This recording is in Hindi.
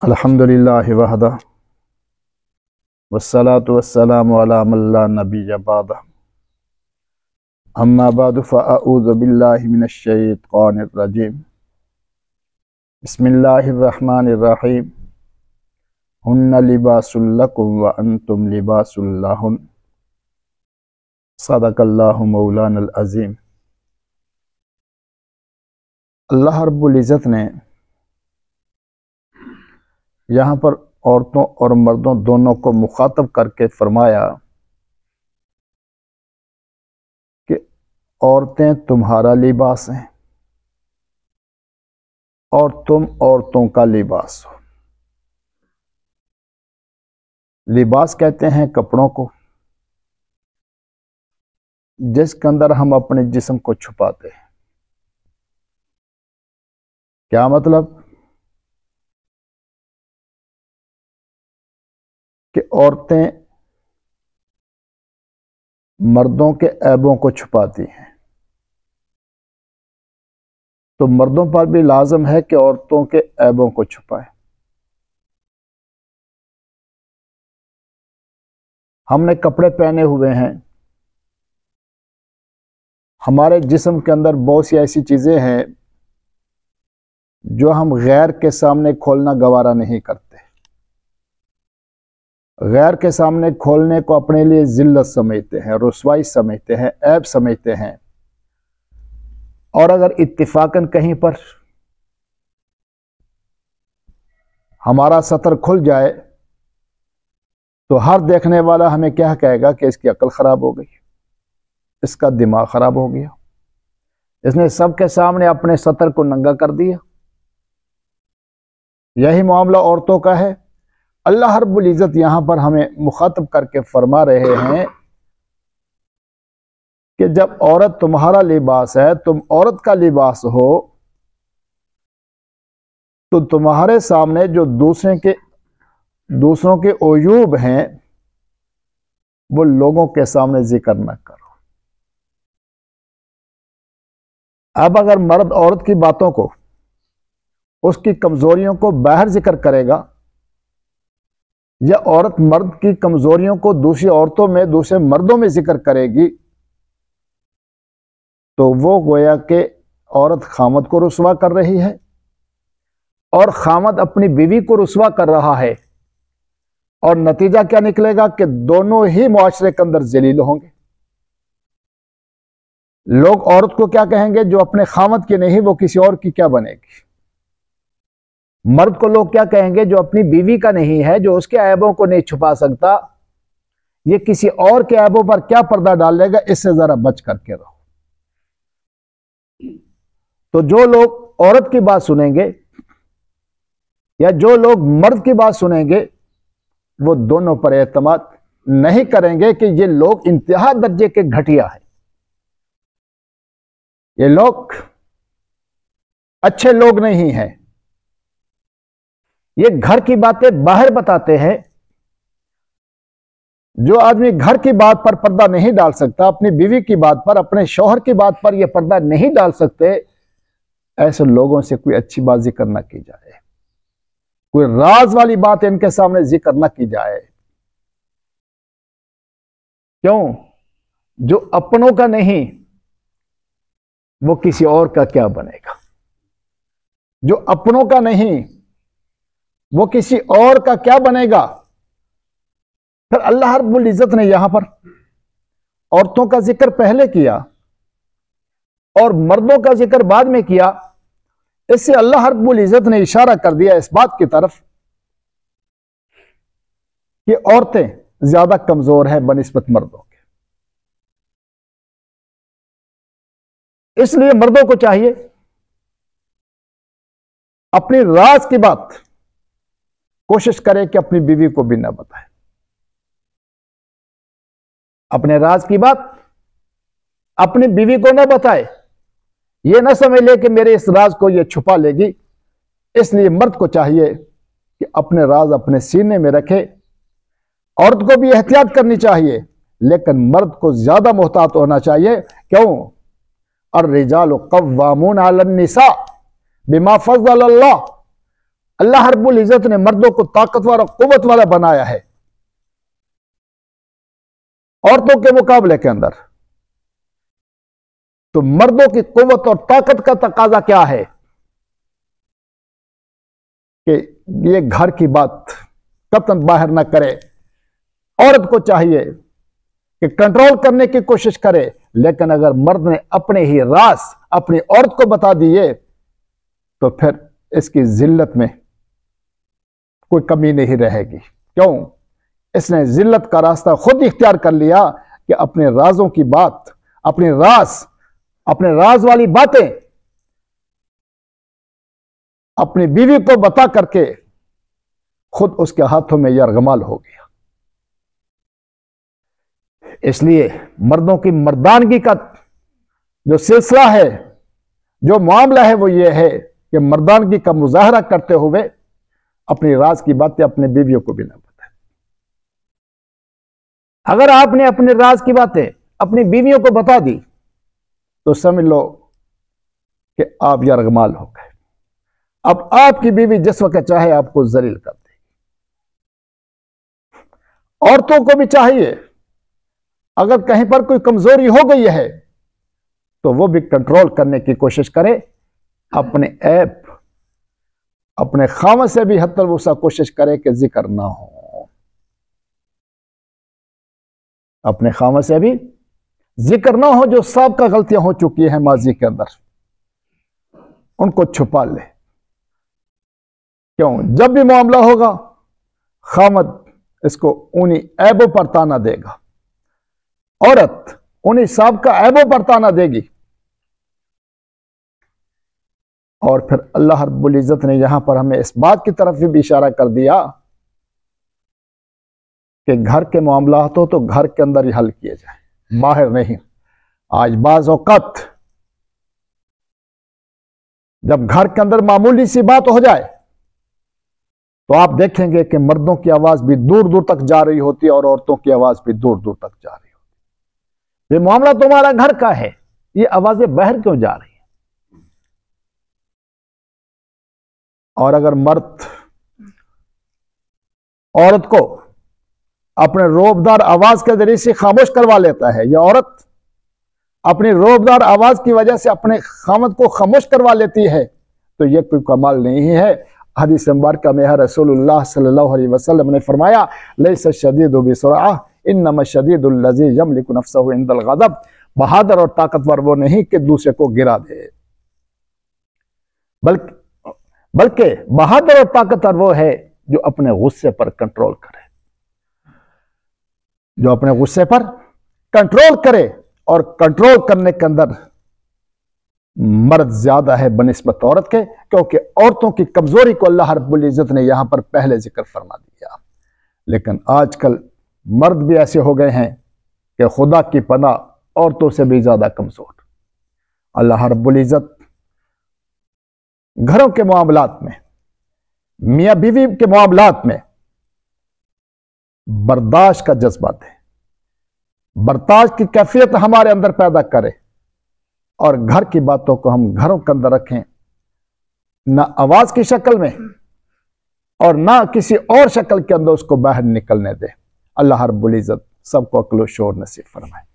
अल्हम्दुलिल्लाहि वहदा वस्सलातु वस्सलामु अला मन ला नबिय्य बअदा अम्मा बअदु फ़अऊज़ु बिल्लाहि मिनश शैतानिर रजीम बिस्मिल्लाहिर रहमानिर रहीम हुन्ना लिबासुल लकुम व अंतुम लिबासुल लहुन सदक़ल्लाहु मौलानल अज़ीम। अल्लाह रब्बुल इज़्ज़त ने यहाँ पर औरतों और मर्दों दोनों को मुखातब करके फरमाया कि औरतें तुम्हारा लिबास हैं और तुम औरतों का लिबास हो। लिबास कहते हैं कपड़ों को जिसके अंदर हम अपने जिस्म को छुपाते हैं। क्या मतलब कि औरतें मर्दों के ऐबों को छुपाती हैं, तो मर्दों पर भी लाजम है कि औरतों के ऐबों को छुपाएं। हमने कपड़े पहने हुए हैं, हमारे जिस्म के अंदर बहुत सी ऐसी चीजें हैं जो हम गैर के सामने खोलना गवारा नहीं करते। गैर के सामने खोलने को अपने लिए जिल्लत समझते हैं, रुसवाई समझते हैं, ऐब समझते हैं। और अगर इत्तिफाकन कहीं पर हमारा सतर खुल जाए तो हर देखने वाला हमें क्या कहेगा कि इसकी अकल खराब हो गई, इसका दिमाग खराब हो गया, इसने सबके सामने अपने सतर को नंगा कर दिया। यही मामला औरतों का है। अल्लाह रब्बुल इज़्ज़त यहां पर हमें मुखातब करके फरमा रहे हैं कि जब औरत तुम्हारा लिबास है, तुम औरत का लिबास हो, तो तुम्हारे सामने जो दूसरों के ओयूब हैं वो लोगों के सामने जिक्र न करो। अब अगर मर्द औरत की बातों को, उसकी कमजोरियों को बाहर जिक्र करेगा या औरत मर्द की कमजोरियों को दूसरी औरतों में, दूसरे मर्दों में जिक्र करेगी, तो वो गोया के औरत खामद को रुसवा कर रही है और खामद अपनी बीवी को रुसवा कर रहा है। और नतीजा क्या निकलेगा कि दोनों ही मुआशरे के अंदर जलील होंगे। लोग औरत को क्या कहेंगे, जो अपने खामद की नहीं वो किसी और की क्या बनेगी। मर्द को लोग क्या कहेंगे, जो अपनी बीवी का नहीं है, जो उसके ऐबों को नहीं छुपा सकता, ये किसी और के ऐबों पर क्या पर्दा डाल लेगा, इससे जरा बच करके रहो। तो जो लोग औरत की बात सुनेंगे या जो लोग मर्द की बात सुनेंगे वो दोनों पर एतमाद नहीं करेंगे कि ये लोग इंतहा दर्जे के घटिया हैं, ये लोग अच्छे लोग नहीं हैं। ये घर की बातें बाहर बताते हैं। जो आदमी घर की बात पर पर्दा नहीं डाल सकता, अपनी बीवी की बात पर, अपने शौहर की बात पर यह पर्दा नहीं डाल सकते, ऐसे लोगों से कोई अच्छी बात जिक्र न की जाए, कोई राज वाली बात इनके सामने जिक्र न की जाए। क्यों? जो अपनों का नहीं वो किसी और का क्या बनेगा। जो अपनों का नहीं वो किसी और का क्या बनेगा। फिर अल्लाह रब्बुल इज़्ज़त ने यहां पर औरतों का जिक्र पहले किया और मर्दों का जिक्र बाद में किया। इससे अल्लाह रब्बुल इज़्ज़त ने इशारा कर दिया इस बात की तरफ कि औरतें ज्यादा कमजोर हैं बनिस्बत मर्दों के। इसलिए मर्दों को चाहिए अपनी राज की बात कोशिश करे कि अपनी बीवी को भी ना बताए। अपने राज की बात अपनी बीवी को ना बताए। यह ना समझ ले कि मेरे इस राज को यह छुपा लेगी। इसलिए मर्द को चाहिए कि अपने राज अपने सीने में रखे। औरत को भी एहतियात करनी चाहिए, लेकिन मर्द को ज्यादा मोहतात होना चाहिए। क्यों? और रिजालु कव्वामून अलन निसा बिमा फज़्ज़ल अल्लाह अल्लाह रब्बुल इज्जत ने मर्दों को ताकतवर और कुव्वत वाला बनाया है औरतों के मुकाबले के अंदर। तो मर्दों की कुव्वत और ताकत का तकाजा क्या है कि ये घर की बात कतन बाहर ना करे। औरत को चाहिए कि कंट्रोल करने की कोशिश करे, लेकिन अगर मर्द ने अपने ही राज अपनी औरत को बता दिए तो फिर इसकी जिल्लत में कोई कमी नहीं रहेगी। क्यों? इसने जिल्लत का रास्ता खुद इख्तियार कर लिया कि अपने राजों की बात, अपने राज वाली बातें अपनी बीवी को बता करके खुद उसके हाथों में यरगमाल हो गया। इसलिए मर्दों की मर्दानगी का जो सिलसिला है, जो मामला है, वो ये है कि मर्दानगी का मुजाहरा करते हुए अपनी राज की बातें अपने बीवियों को भी ना बताए। अगर आपने अपने राज की बातें अपनी बीवियों को बता दी तो समझ लो कि आप यरगमाल हो गए। अब आपकी बीवी जिस वक्त चाहे आपको जलील कर देगी। औरतों को भी चाहिए अगर कहीं पर कोई कमजोरी हो गई है तो वो भी कंट्रोल करने की कोशिश करे। अपने ऐप अपने खामद से भी हद तक वो कोशिश करे कि जिक्र ना हो। अपने खामद से भी जिक्र ना हो। जो साबका गलतियां हो चुकी हैं माजी के अंदर, उनको छुपा ले। क्यों? जब भी मामला होगा खामद इसको उन्हीं ऐबों पर ताना देगा, औरत उन्हीं साबका ऐबों पर ताना देगी। और फिर अल्लाह रब्बुल इज्जत ने यहां पर हमें इस बात की तरफ भी इशारा कर दिया कि घर के मामलात हो तो घर के अंदर ही हल किए जाए, बाहर नहीं। आज बाज़ औक़ात जब घर के अंदर मामूली सी बात हो जाए तो आप देखेंगे कि मर्दों की आवाज भी दूर दूर तक जा रही होती है और औरतों की आवाज भी दूर दूर तक जा रही होती है। ये मामला तुम्हारा घर का है, ये आवाजें बाहर क्यों जा रही हैं? और अगर मर्द औरत को अपने रोबदार आवाज के जरिए से खामोश करवा लेता है, या औरत अपनी रोबदार आवाज की वजह से अपने खामद को खामोश करवा लेती है, तो यह कोई कमाल नहीं है। हदीस मुबारक में रसूलुल्लाह सल्लल्लाहु अलैहि वसल्लम ने फरमाया, लैसा शदीदु बिसुरअह इन्नमा शदीदुल लज़ी यमलिकु नफ्सहु इंदल गज़ब। बहादुर और ताकतवर वो नहीं कि दूसरे को गिरा दे, बल्कि बहादुर और ताकतवर वो है जो अपने गुस्से पर कंट्रोल करे, जो अपने गुस्से पर कंट्रोल करे। और कंट्रोल करने के अंदर मर्द ज्यादा है बनिस्बत औरत के, क्योंकि औरतों की कमजोरी को अल्लाह रब्बुल इज्जत ने यहां पर पहले जिक्र फरमा दिया। लेकिन आजकल मर्द भी ऐसे हो गए हैं कि खुदा की पनाह औरतों से भी ज्यादा कमजोर। अल्लाह रब्बुल इज्जत घरों के मामलात में, मियां बीवी के मामलात में बर्दाश्त का जज्बा दे, बर्दाश्त की कैफियत हमारे अंदर पैदा करे और घर की बातों को हम घरों के अंदर रखें, ना आवाज की शक्ल में और ना किसी और शक्ल के अंदर उसको बाहर निकलने दे। अल्लाह रब्बुल इज्जत सबको अक्ल व शऊर नसीब फरमाए।